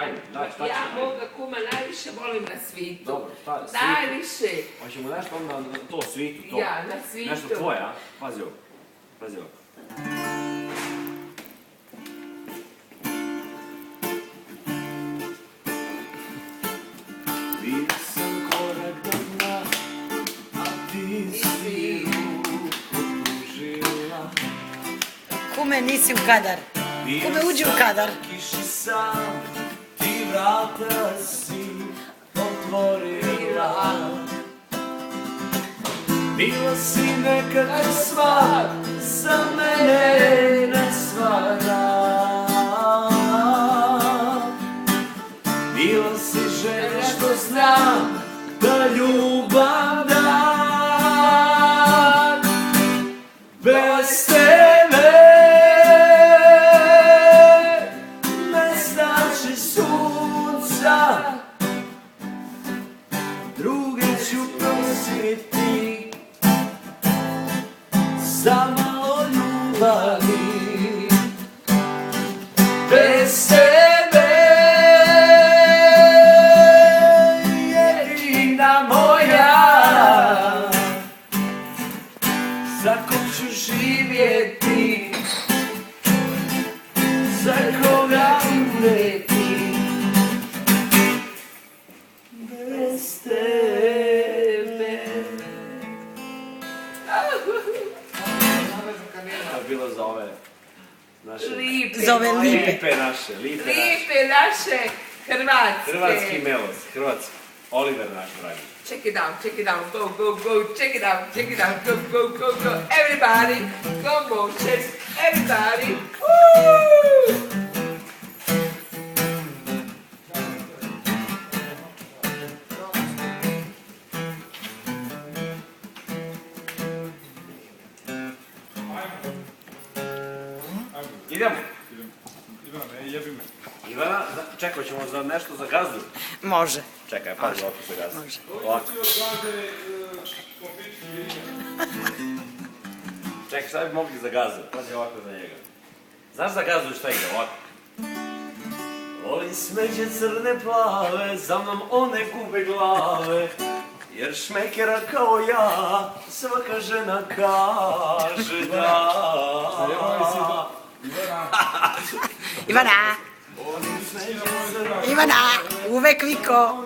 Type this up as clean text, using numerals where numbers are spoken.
Ajde, daj, šta ćemo? Ja moga kuma najviše volim na svitu. Dobro, šta? Najviše. Hoćemo nešto onda na to svitu, to? Ja, na svitu. Nešto tvoje, a? Pazi ovo. Pazi ovo. Bio sam korak do dna, a ti si ruku pružila. Kume, nisi u kadar. Kume, uđi u kadar. Kiši sam, ti vrata si otvorila. Bila si nekako sva, za mene ne stvara. Bila si žena što znam da ljubav da. Bez tebe ne znači sunca, druge ću prositi za malo ljubavi. Bez tebe jedina moja, za kog ću živjeti, za koga umreti. Bez tebe. To je bilo za ove naše... Za ove lipe. Lipe naše, lipe naše. Lipe naše Hrvatske. Hrvatski melos, hrvatski. Oliver naš dragi. Check it out, go, go, go, check it out, go, go, go, go. Everybody, go, go, check, everybody. Woo! Idemo. Ivana, ne jebi me. Ivana, čekaj, ćemo za nešto za gazdu? Može. Čekaj, pazi ovako za gazdu. Može. Ovako. Čekaj, šta bi mogli za gazdu? Pazi ovako za njega. Znaš za gazdu šta ide? Ovako. Volim smeđe crne plave, za mnom one gube glave. Jer šmekera kao ja, svaka žena kaže da. Ivana, Volim smeđe crne Ivana, uvek Viko.